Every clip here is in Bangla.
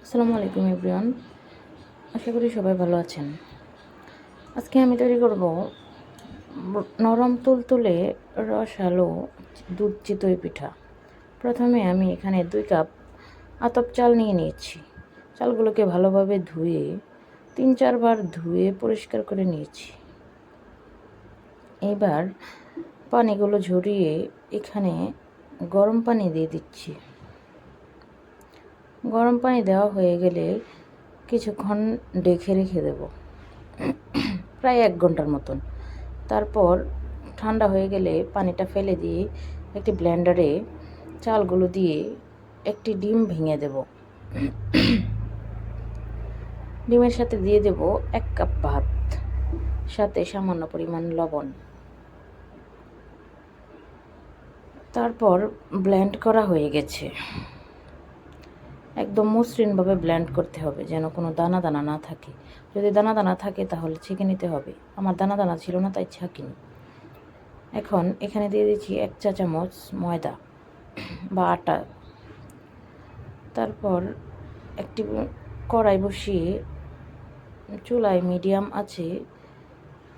আসসালামু আলাইকুম এভরিওয়ান, আশা করি সবাই ভালো আছেন। আজকে আমি তৈরি করব নরম তুলতুলে রসালো দুধ চিতই পিঠা। প্রথমে আমি এখানে 2 কাপ আতপ চাল নিয়ে নিয়েছি। চালগুলোকে ভালোভাবে ধুয়ে 3-4 বার ধুয়ে পরিষ্কার করে নিয়েছি। এবার পানিগুলো ঝরিয়ে এখানে গরম পানি দিয়ে দিচ্ছি। গরম পানি দেওয়া হয়ে গেলে কিছুক্ষণ ঢেকে রেখে দেব, প্রায় 1 ঘন্টার মতন। তারপর ঠান্ডা হয়ে গেলে পানিটা ফেলে দিয়ে একটি ব্লেন্ডারে চালগুলো দিয়ে একটি ডিম ভেঙে দেব। ডিমের সাথে দিয়ে দেব 1 কাপ ভাত, সাথে সামান্য পরিমাণ লবণ। তারপর ব্লেন্ড করা হয়ে গেছে। একদম মসৃণভাবে ব্লেন্ড করতে হবে, যেন কোনো দানা দানা না থাকে। যদি দানা দানা থাকে তাহলে ছেঁকে নিতে হবে। আমার দানা দানা ছিল না, তাই ছাঁকিনি। এখন এখানে দিয়ে দিচ্ছি 1 চা চামচ ময়দা বা আটা। তারপর একটি কড়াই বসিয়ে চুলায় মিডিয়াম আছে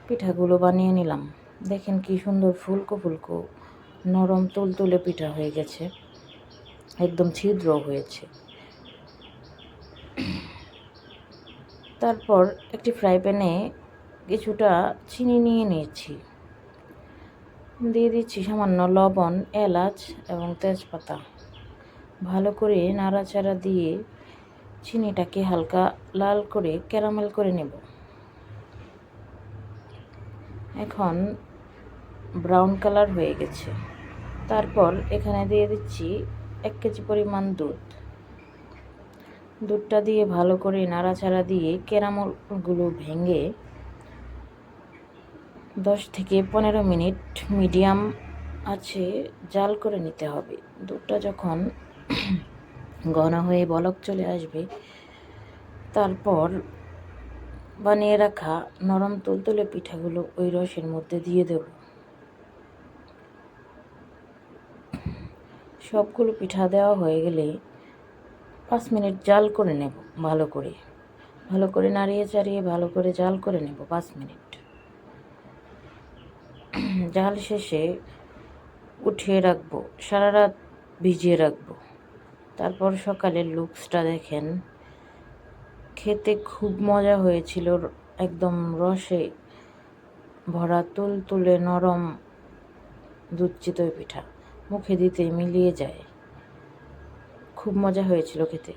পিঠাগুলো বানিয়ে নিলাম। দেখেন কি সুন্দর ফুলকো ফুলকো নরম তুলতুলে পিঠা হয়ে গেছে, একদম ছিদ্র হয়েছে। তারপর একটি ফ্রাই প্যানে কিছুটা চিনি নিয়ে নিয়েছি, দিয়ে দিচ্ছি সামান্য লবণ, এলাচ এবং তেজপাতা। ভালো করে নাড়াচাড়া দিয়ে চিনিটাকে হালকা লাল করে ক্যারামেল করে নেব। এখন ব্রাউন কালার হয়ে গেছে। তারপর এখানে দিয়ে দিচ্ছি 1 কেজি পরিমাণ দুধ। দুধটা দিয়ে ভালো করে নাড়াচাড়া দিয়ে ক্যারামেলগুলো ভেঙে 10 থেকে 15 মিনিট মিডিয়াম আছে জাল করে নিতে হবে। দুধটা যখন ঘন হয়ে বলক চলে আসবে, তারপর বানিয়ে রাখা নরম তুলতুলে পিঠাগুলো ওই রসের মধ্যে দিয়ে দেব। সবগুলো পিঠা দেওয়া হয়ে গেলে 5 মিনিট জাল করে নেব। ভালো করে নাড়িয়ে চাড়িয়ে ভালো করে জাল করে নেব 5 মিনিট। জাল শেষে উঠিয়ে রাখবো, সারা রাত ভিজিয়ে রাখবো। তারপর সকালের লুকসটা দেখেন, খেতে খুব মজা হয়েছিল। একদম রসে ভরা তুলতুলে নরম দুধ চিতই পিঠা মুখে দিতে মিলিয়ে যায়। খুব মজা হয়েছিল খেতে।